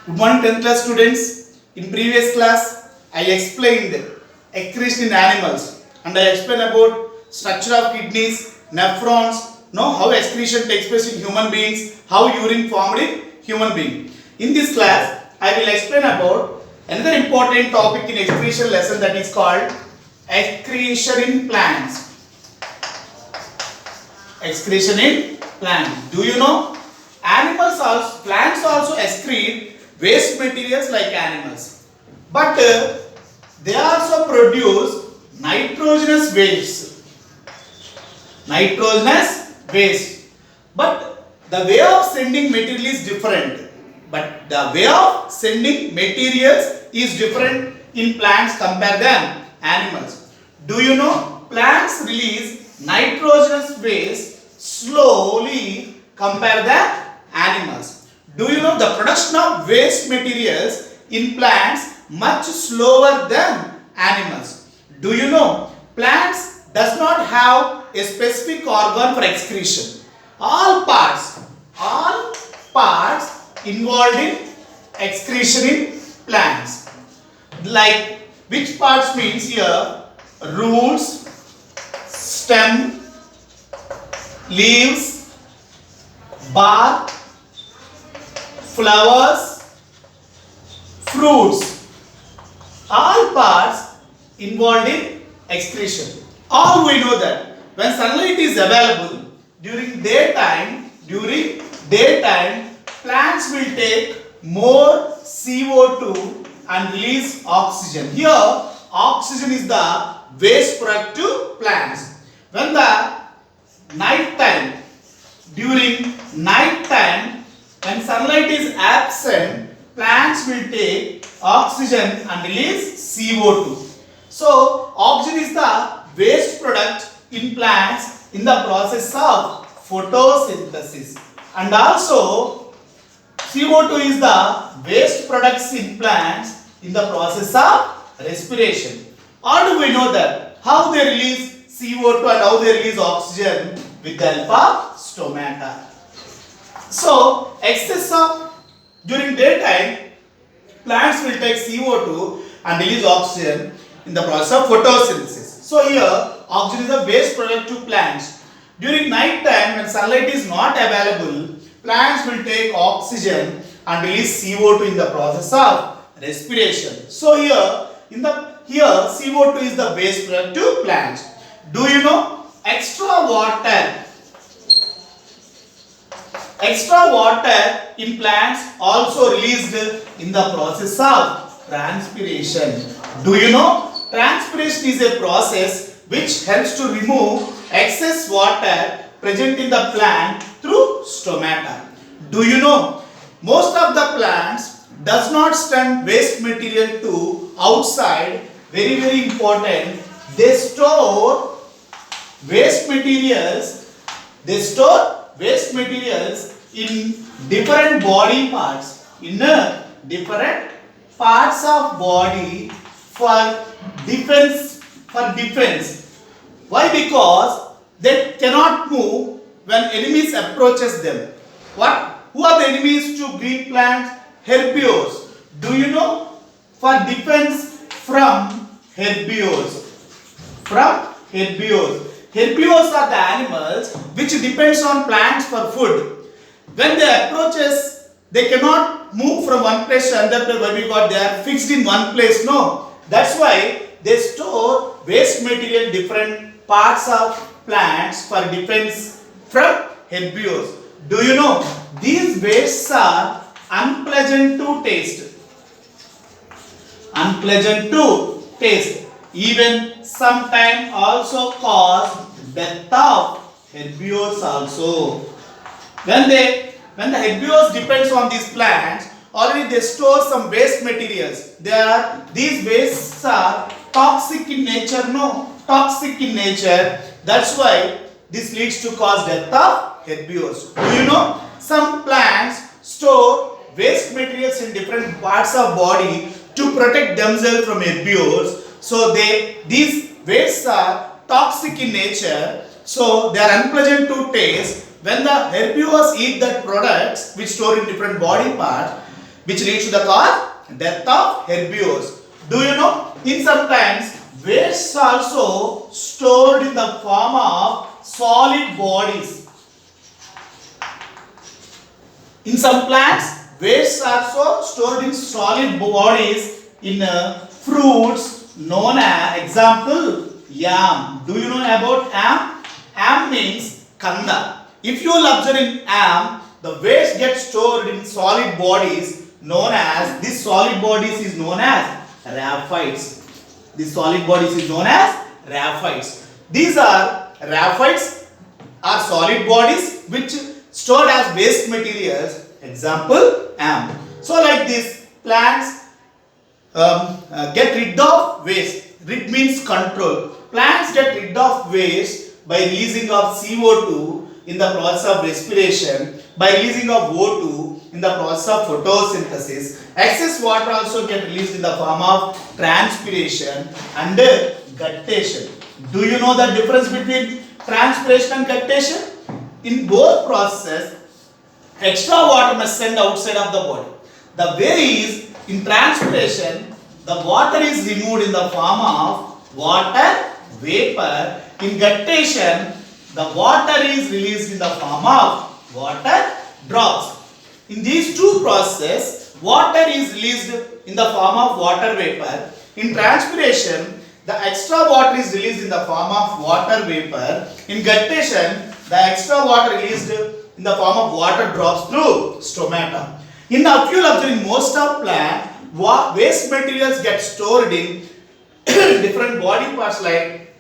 Good morning 10th class students. In previous class I explained excretion in animals and I explained about structure of kidneys, nephrons, how excretion takes place in human beings, how urine formed in human being. In this class I will explain about another important topic in excretion lesson, that is called excretion in plants. Excretion in plants. Do you know? Plants also excrete waste materials like animals, but they also produce nitrogenous waste. But the way of sending material is different. is different in plants compared than animals. Do you know? Plants release nitrogenous waste slowly compared than animals. Do you know the production of waste materials in plants much slower than animals? Do you know plants does not have a specific organ for excretion? All parts involved in excretion in plants. Like which parts means here? Roots, stem, leaves, bark, flowers, fruits, all parts involved in excretion. All we know that when sunlight is available during daytime, plants will take more CO2 and release oxygen. Here, oxygen is the waste product to plants. When during night time, when sunlight is absent, plants will take oxygen and release CO2. So, oxygen is the waste product in plants in the process of photosynthesis, and also CO2 is the waste products in plants in the process of respiration. How do we know that? How they release CO2 and how they release oxygen? With the help of stomata. So, during daytime, plants will take CO2 and release oxygen in the process of photosynthesis. So, here oxygen is a waste product to plants. During night time, when sunlight is not available, plants will take oxygen and release CO2 in the process of respiration. So, here CO2 is the waste product to plants. Do you know? Extra water in plants also released in the process of transpiration. Do you know? Transpiration is a process which helps to remove excess water present in the plant through stomata. Do you know? Most of the plants does not send waste material to outside. Very, very important. They store waste materials in different body parts, in different parts of body for defense. Why? Because they cannot move when enemies approaches them. Who are the enemies to green plants? Herbivores. Do you know? For defense from herbivores. Herbivores are the animals which depends on plants for food. When they approaches, they cannot move from one place to another place because they are fixed in one place. No. That's why they store waste material in different parts of plants for defense from herbivores. Do you know? These wastes are unpleasant to taste. Even sometimes also cause death of herbivores also. When the herbivores depends on these plants, already they store some waste materials. These wastes are toxic in nature. That's why this leads to cause death of herbivores. Do you know? Some plants store waste materials in different parts of body to protect themselves from herbivores. So these wastes are toxic in nature, so they are unpleasant to taste. When the herbivores eat that products which store in different body parts, which leads to the cause death of herbivores. Do you know? In some plants, waste also stored in the form of solid bodies. In some plants, waste also stored in solid bodies in fruits known as, example, yam. Do you know about yam? Yam means kanda. If you will observe in yam, the waste gets stored in solid bodies known as, this solid bodies is known as raphites. This solid bodies is known as raphites. These are raphites are solid bodies which stored as waste materials. Example, yam. So like this, plants get rid of waste. Rid means control. Plants get rid of waste by releasing of CO2 in the process of respiration, by releasing of O2 in the process of photosynthesis. Excess water also get released in the form of transpiration and guttation. Do you know the difference between transpiration and guttation? In both processes, extra water must send outside of the body. The way is, in transpiration, the water is removed in the form of water vapor. In guttation, the water is released in the form of water drops. In these two processes, water is released in the form of water vapor. In transpiration, the extra water is released in the form of water vapor. In guttation, the extra water released in the form of water drops through stomata. In the observing most of plant, waste materials get stored in different body parts like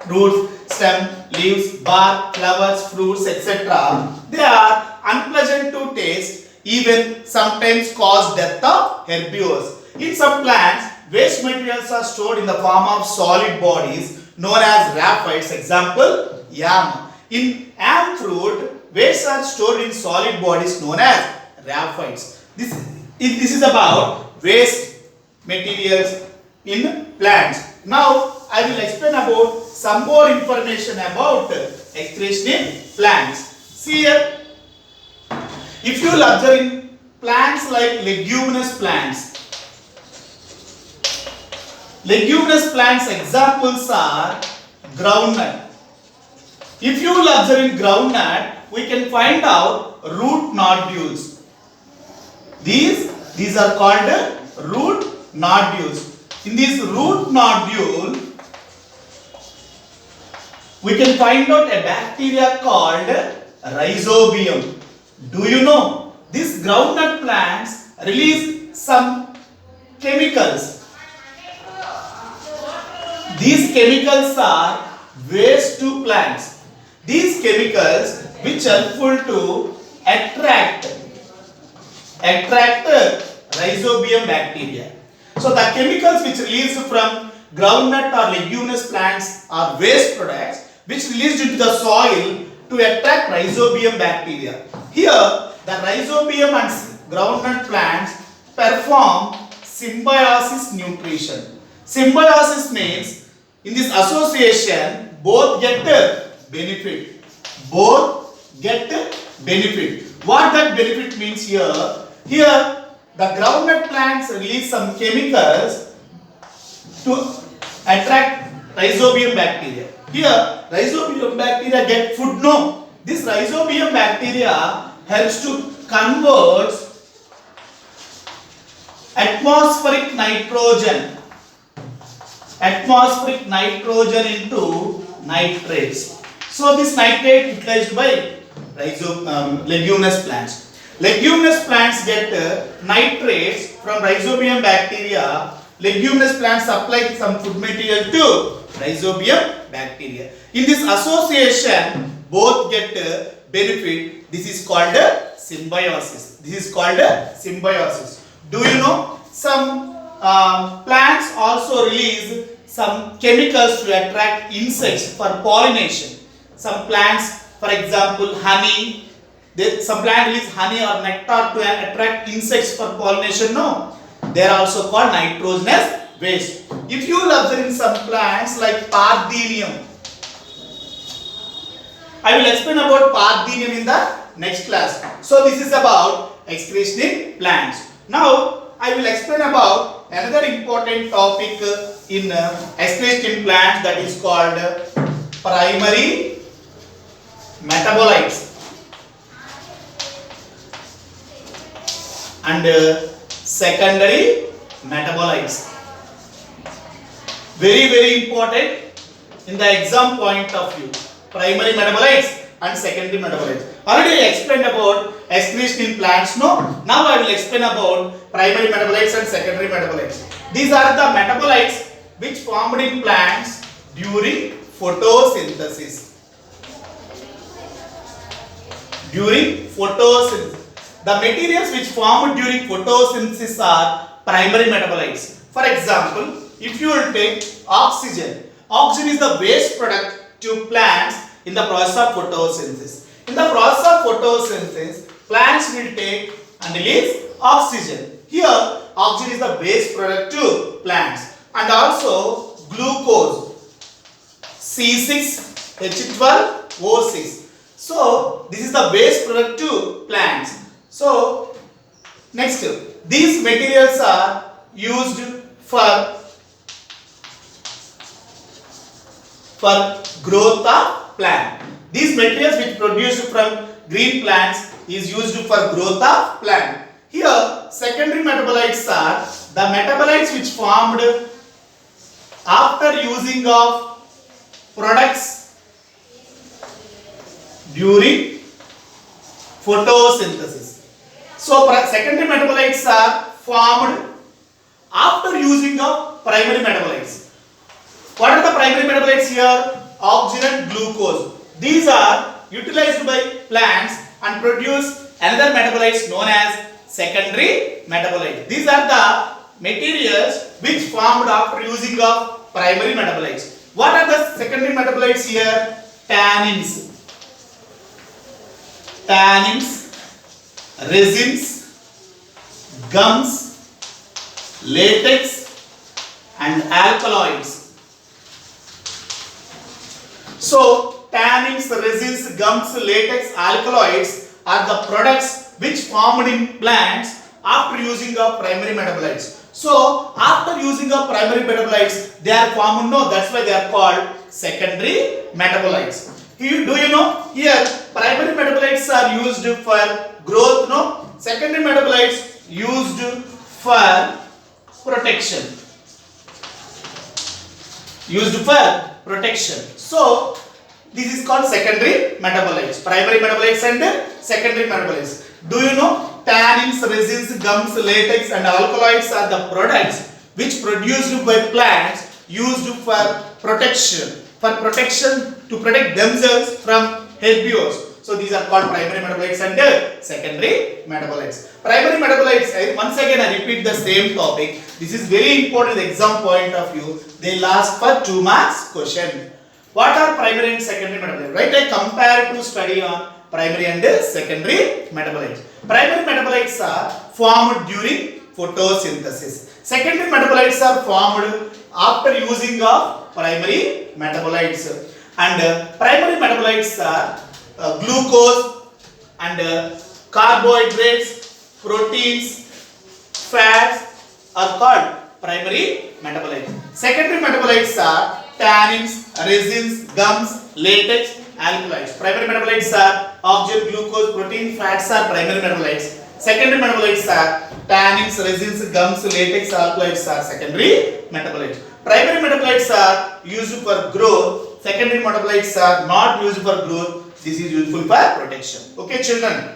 roots, stem, leaves, bark, flowers, fruits, etc. They are unpleasant to taste, even sometimes cause death of herbivores. In some plants, waste materials are stored in the form of solid bodies known as raphites. Example, yam. In yam fruit, wastes are stored in solid bodies known as raphites. This is about waste materials in plants. Now, I will explain about some more information about excretion in plants. See here, if you will observe in plants like leguminous plants, examples are groundnut. If you will observe in groundnut, we can find out root nodules. These are called root nodules. In this root nodule, we can find out a bacteria called rhizobium. Do you know? These groundnut plants release some chemicals. These chemicals are waste to plants. These chemicals which are helpful to attract rhizobium bacteria. So the chemicals which released from groundnut or leguminous plants are waste products which released into the soil to attract rhizobium bacteria. Here the rhizobium and groundnut plants perform symbiosis nutrition. Symbiosis means in this association both get benefit. Both get benefit. What that benefit means here? Here the groundnut plants release some chemicals to attract rhizobium bacteria. Here rhizobium bacteria get food. No, this rhizobium bacteria helps to convert atmospheric nitrogen into nitrates. So this nitrate utilized by leguminous plants. Leguminous plants get nitrates from rhizobium bacteria. Leguminous plants supply some food material to rhizobium bacteria. In this association, both get benefit. This is called symbiosis. Do you know? Some plants also release some chemicals to attract insects for pollination. Some plants, for example, honey. Some plants release honey or nectar to attract insects for pollination. No, they are also called nitrogenous waste. If you will observe in some plants like parthenium, I will explain about parthenium in the next class. So this is about excretion in plants. Now I will explain about another important topic in excretion plants, that is called primary metabolites and secondary metabolites. Very important in the exam point of view. Primary metabolites and secondary metabolites. Already I explained about excretion in plants. No? Now I will explain about primary metabolites and secondary metabolites. These are the metabolites which formed in plants during photosynthesis. During photosynthesis. The materials which formed during photosynthesis are primary metabolites. For example, if you will take oxygen. Oxygen is the waste product to plants in the process of photosynthesis. In the process of photosynthesis, plants will take and release oxygen. Here, oxygen is the waste product to plants. And also glucose, C6H12O6. So, this is the waste product to plants. So, next, these materials are used for growth of plant. These materials which produced from green plants is used for growth of plant. Here, secondary metabolites are the metabolites which formed after using of products during photosynthesis. So, secondary metabolites are formed after using of primary metabolites. What are the primary metabolites here? Oxygen and glucose. These are utilized by plants and produce another metabolites known as secondary metabolites. These are the materials which formed after using of primary metabolites. What are the secondary metabolites here? Tannins, resins, gums, latex and alkaloids. So, tannins, resins, gums, latex, alkaloids are the products which formed in plants after using of primary metabolites. So, after using of primary metabolites, they are formed, no, that's why they are called secondary metabolites. Do you know, here primary metabolites are used for growth, no, secondary metabolites used for protection. So, this is called secondary metabolites. Primary metabolites and secondary metabolites. Do you know? Tannins, resins, gums, latex and alkaloids are the products which produced by plants used for protection. To protect themselves from herbivores. So, these are called primary metabolites and secondary metabolites. Primary metabolites, once again I repeat the same topic. This is very important exam point of view. They last for 2 marks question. What are primary and secondary metabolites? Right, I compare to study on primary and secondary metabolites. Primary metabolites are formed during photosynthesis. Secondary metabolites are formed after using of primary metabolites. And primary metabolites are glucose and carbohydrates, proteins, fats are called primary metabolites. Secondary metabolites are tannins, resins, gums, latex, alkaloids. Primary metabolites are oxygen, glucose, protein, fats are primary metabolites. Secondary metabolites are tannins, resins, gums, latex, alkaloids are secondary metabolites. Primary metabolites are used for growth. Secondary metabolites are not used for growth. This is useful for protection. Okay, children.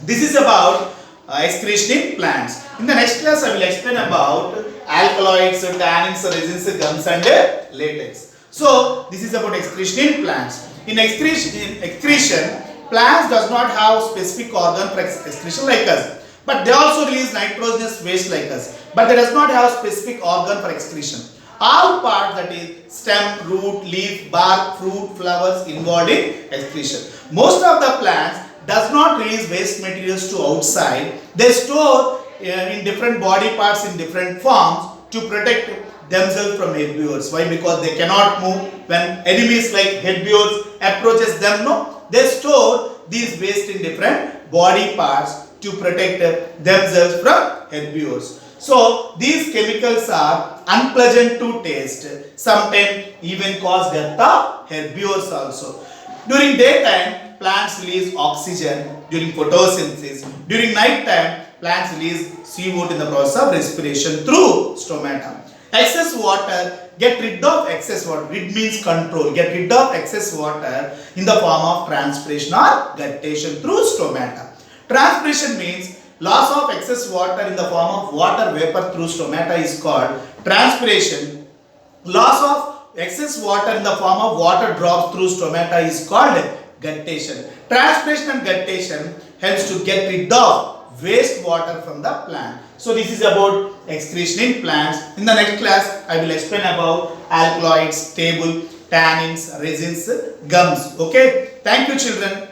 This is about excretion in plants. In the next class, I will explain about alkaloids, tannins, resins, gums and latex. So, this is about excretion in plants. In excretion, plants does not have specific organ for excretion like us. But they also release nitrogenous waste like us. But they does not have specific organ for excretion. All parts, that is stem, root, leaf, bark, fruit, flowers involved in excretion. Most of the plants does not release waste materials to outside. They store in different body parts in different forms to protect themselves from herbivores. Why? Because they cannot move when enemies like herbivores approaches them. No, they store these waste in different body parts to protect themselves from herbivores. So these chemicals are unpleasant to taste. Sometimes even cause death of herbivores also. During daytime, plants release oxygen during photosynthesis. During night time, plants release CO2 in the process of respiration through stomata. Excess water, get rid of excess water. Rid means control. Get rid of excess water in the form of transpiration or guttation through stomata. Transpiration means loss of excess water in the form of water vapor through stomata is called transpiration. Loss of excess water in the form of water drops through stomata is called guttation. Transpiration and guttation helps to get rid of waste water from the plant. So this is about excretion in plants. In the next class, I will explain about alkaloids, table, tannins, resins, gums. Okay. Thank you, children.